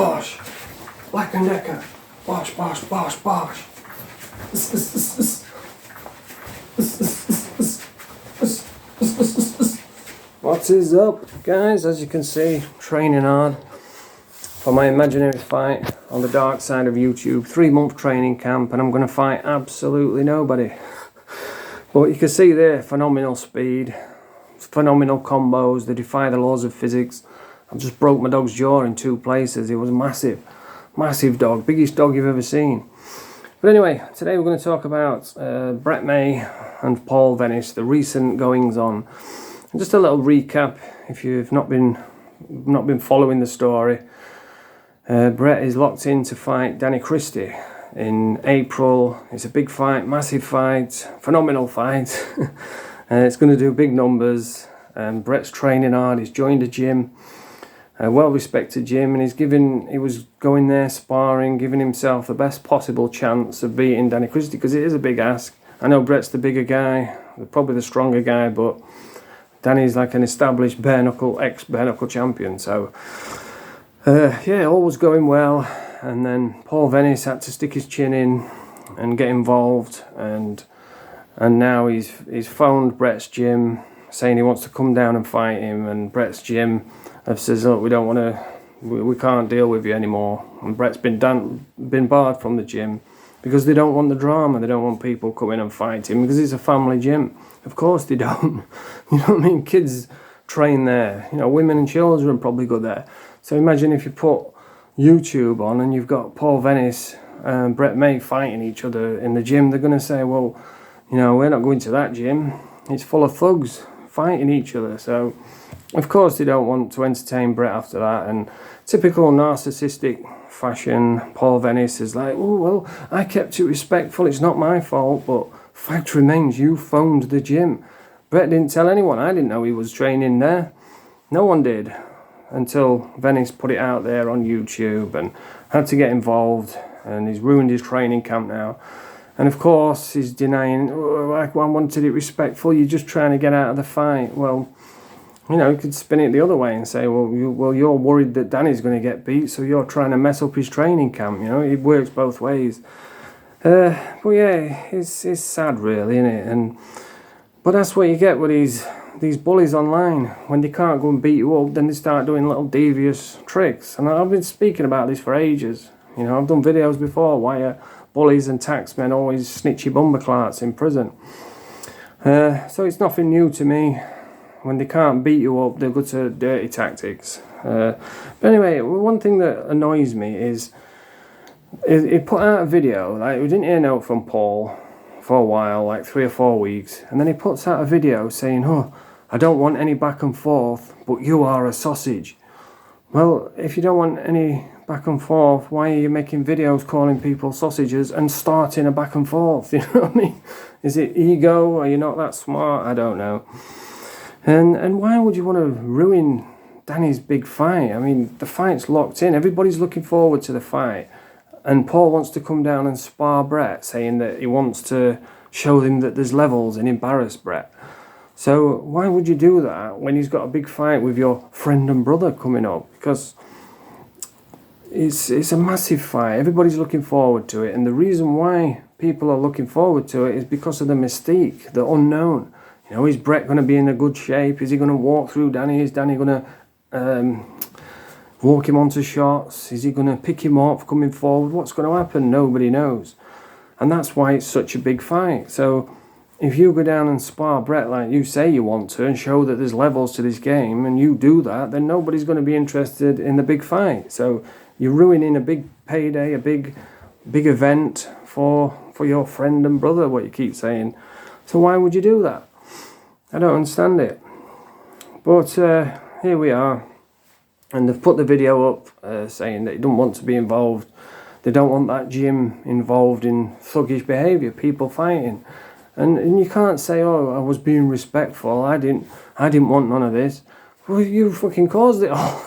bosh. Black and Decker. Bosh, bosh, bosh, bosh. What is up, guys? As you can see, training hard for my imaginary fight on the dark side of YouTube. 3-month training camp, and I'm going to fight absolutely nobody. But you can see there, phenomenal speed, phenomenal combos, they defy the laws of physics. I just broke my dog's jaw in 2 places. It was massive, massive dog, biggest dog you've ever seen. But anyway, today we're going to talk about Brett May and Paul Venice, the recent goings on. And just a little recap, if you've not been following the story. Brett is locked in to fight Danny Christie in April. It's a big fight, massive fight, phenomenal fight. It's going to do big numbers. Brett's training hard. He's joined a gym, a well-respected gym, and he was going there sparring, giving himself the best possible chance of beating Danny Christie, because it is a big ask. I know Brett's the bigger guy, probably the stronger guy, but Danny's like an established ex-bare knuckle champion. So yeah, all was going well, and then Paul Venice had to stick his chin in and get involved, and now he's phoned Brett's gym saying he wants to come down and fight him, and Brett's gym have says, look, we can't deal with you anymore. And Brett's been barred from the gym because they don't want the drama. They don't want people coming and fight him because it's a family gym. Of course they don't. You know what I mean? Kids train there. You know, women and children probably go there. So imagine if you put YouTube on and you've got Paul Venice and Brett May fighting each other in the gym. They're going to say, well, you know, we're not going to that gym. It's full of thugs fighting each other. So of course they don't want to entertain Brett after that. And typical narcissistic fashion, Paul Venice is like, oh, well, I kept it respectful. It's not my fault. But fact remains, you phoned the gym. Brett didn't tell anyone. I didn't know he was training there. No one did until Venice put it out there on YouTube and had to get involved. And he's ruined his training camp now. And of course, he's denying, oh, I wanted it respectful. You're just trying to get out of the fight. Well, you know, you could spin it the other way and say, well, you're worried that Danny's going to get beat, so you're trying to mess up his training camp. You know, it works both ways. But yeah, it's sad, really, isn't it? But that's what you get with these bullies online. When they can't go and beat you up, then they start doing little devious tricks. And I've been speaking about this for ages. You know, I've done videos before why bullies and taxmen always snitchy bumperclarts in prison. So it's nothing new to me. When they can't beat you up, they go to dirty tactics. But anyway, one thing that annoys me is he put out a video. Like, we didn't hear a note from Paul for a while, like 3 or 4 weeks, and then he puts out a video saying, oh, I don't want any back and forth, but you are a sausage. Well, if you don't want any back and forth, why are you making videos calling people sausages and starting a back and forth? You know what I mean? Is it ego? Are you not that smart? I don't know. And why would you want to ruin Danny's big fight? I mean, the fight's locked in. Everybody's looking forward to the fight. And Paul wants to come down and spar Brett, saying that he wants to show him that there's levels and embarrass Brett. So why would you do that when he's got a big fight with your friend and brother coming up? Because it's a massive fight. Everybody's looking forward to it. And the reason why people are looking forward to it is because of the mystique, the unknown. You know, is Brett going to be in a good shape? Is he going to walk through Danny? Is Danny going to walk him onto shots? Is he going to pick him up coming forward? What's going to happen? Nobody knows. And that's why it's such a big fight. So if you go down and spar Brett like you say you want to and show that there's levels to this game, and you do that, then nobody's going to be interested in the big fight. So you're ruining a big payday, a big event for your friend and brother, what you keep saying. So why would you do that? I don't understand it. But here we are. And they've put the video up saying that they don't want to be involved. They don't want that gym involved in thuggish behaviour, people fighting. And you can't say, oh, I was being respectful. I didn't want none of this. Well, you fucking caused it all.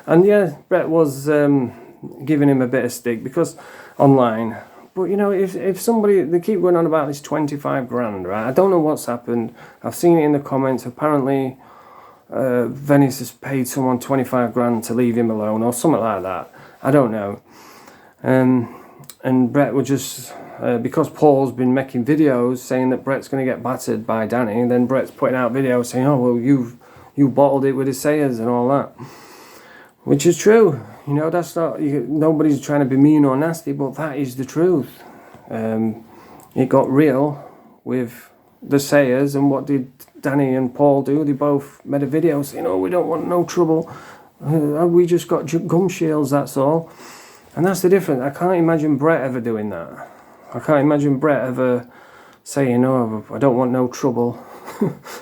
And yeah, Brett was giving him a bit of stick because online. But you know, if somebody, they keep going on about this 25 grand, right? I don't know what's happened. I've seen it in the comments. Apparently, Venice has paid someone 25 grand to leave him alone or something like that. I don't know. And Brett would just, because Paul's been making videos saying that Brett's going to get battered by Danny, and then Brett's putting out videos saying, oh, well, you bottled it with his sayers and all that. Which is true. You know, that's not, nobody's trying to be mean or nasty, but that is the truth. It got real with the sayers, and what did Danny and Paul do? They both made a video saying, oh, we don't want no trouble. We just got gum shields, that's all. And that's the difference. I can't imagine Brett ever doing that. I can't imagine Brett ever saying, oh, I don't want no trouble.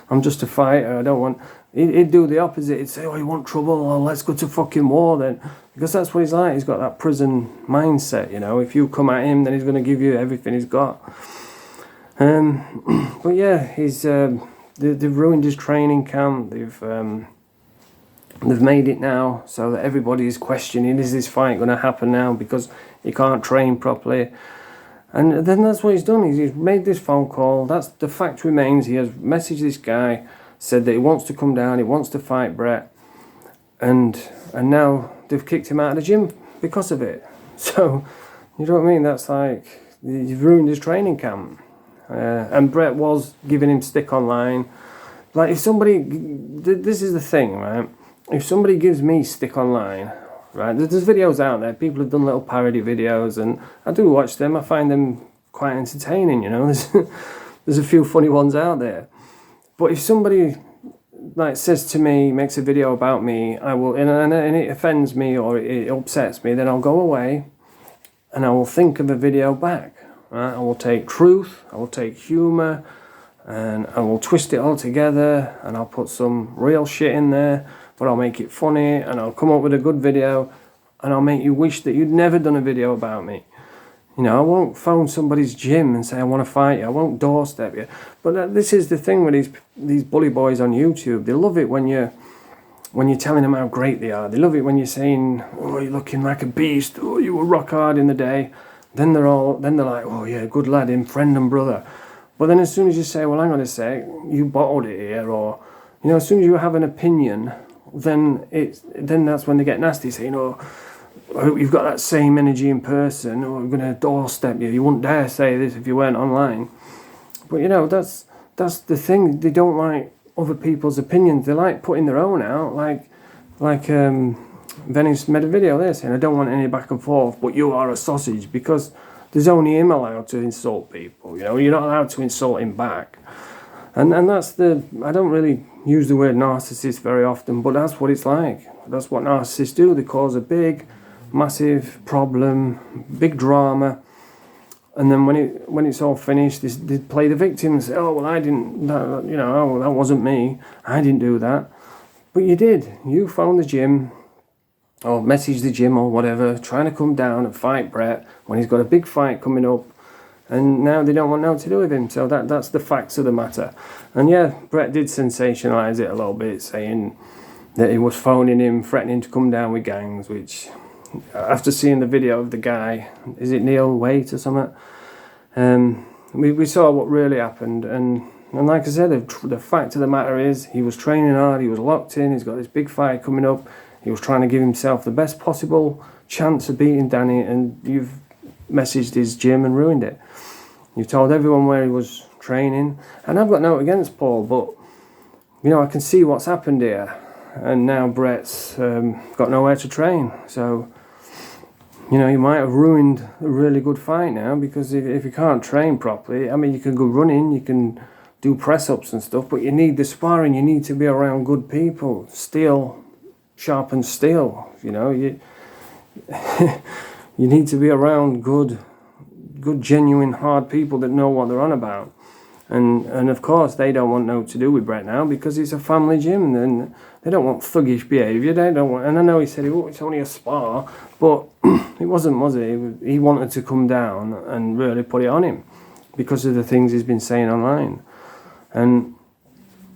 I'm just a fighter. I don't want... He'd do the opposite. He'd say, oh, you want trouble? Oh, let's go to fucking war then. Because that's what he's like. He's got that prison mindset, you know. If you come at him, then he's going to give you everything he's got. But yeah, they've ruined his training camp. They've made it now so that everybody is questioning, is this fight going to happen now because he can't train properly? And then that's what he's done. He's made this phone call. That's the fact remains. He has messaged this guy, said that he wants to come down, he wants to fight Brett, and now they've kicked him out of the gym because of it. So, you know what I mean? That's like, you've ruined his training camp. And Brett was giving him stick online. Like, if somebody, this is the thing, right? If somebody gives me stick online, right, there's videos out there, people have done little parody videos, and I do watch them, I find them quite entertaining, you know, there's a few funny ones out there. But if somebody, like, says to me, makes a video about me, I will, and it offends me or it upsets me, then I'll go away, and I will think of a video back, right, I will take truth, I will take humour, and I will twist it all together, and I'll put some real shit in there, but I'll make it funny, and I'll come up with a good video, and I'll make you wish that you'd never done a video about me. You know, I won't phone somebody's gym and say I want to fight you. I won't doorstep you. But this is the thing with these bully boys on YouTube. They love it when you're telling them how great they are. They love it when you're saying, oh, you're looking like a beast. Oh, you were rock hard in the day. Then they're like, oh yeah, good lad, him, friend and brother. But then as soon as you say, well, hang on a sec, you bottled it here, or, you know, as soon as you have an opinion, then that's when they get nasty, saying, oh, you've got that same energy in person, or I'm going to doorstep you. You wouldn't dare say this if you weren't online. But, you know, that's the thing. They don't like other people's opinions. They like putting their own out. Like Venice made a video there saying, I don't want any back and forth, but you are a sausage, because there's only him allowed to insult people. You know, you're not allowed to insult him back. And that's I don't really use the word narcissist very often, but that's what it's like. That's what narcissists do. They cause a big, massive problem, big drama, and then when it's all finished, they play the victim and say, oh, well, I didn't, you know, oh, that wasn't me, I didn't do that. But you did. You phoned the gym, or messaged the gym or whatever, trying to come down and fight Brett when he's got a big fight coming up. And now they don't want nothing to do with him. So that's the facts of the matter. And yeah, Brett did sensationalise it a little bit, saying that he was phoning him, threatening to come down with gangs, which, after seeing the video of the guy, is it Neil Waite or something? We saw what really happened. And like I said, the fact of the matter is, he was training hard, he was locked in, he's got this big fight coming up. He was trying to give himself the best possible chance of beating Danny, and you've messaged his gym and ruined it. You've told everyone where he was training, and I've got no against Paul, but you know, I can see what's happened here, and now Brett's got nowhere to train. So, you know, you might have ruined a really good fight now, because if you can't train properly, I mean, you can go running, you can do press-ups and stuff, but you need the sparring, you need to be around good people. Steel sharpens steel, you know, you need to be around good, genuine, hard people that know what they're on about. And of course, they don't want no to do with Brett now, because it's a family gym, and they don't want thuggish behaviour. They don't want. And I know he said, oh, it's only a spar, but it wasn't, was it? He wanted to come down and really put it on him because of the things he's been saying online. And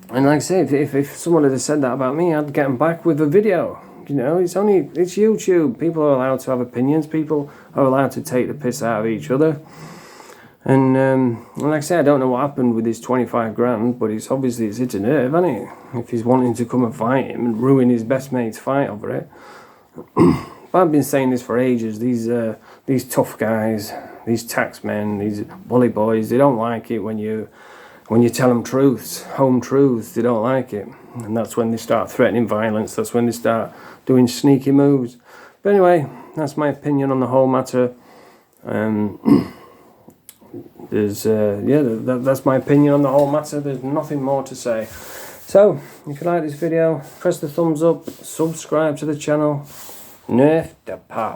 like I say, if someone had said that about me, I'd get him back with a video. You know, it's YouTube. People are allowed to have opinions. People are allowed to take the piss out of each other. And like I say, I don't know what happened with his 25 grand, but it's obviously it's hit a nerve, hasn't it? If he's wanting to come and fight him and ruin his best mate's fight over it. But I've been saying this for ages. These tough guys, these taxmen, these bully boys, they don't like it when you tell them truths, home truths. They don't like it, and that's when they start threatening violence. That's when they start doing sneaky moves. But anyway, that's my opinion on the whole matter. That's my opinion on the whole matter. There's nothing more to say. So, if you like this video, press the thumbs up, subscribe to the channel. Nerf the pop.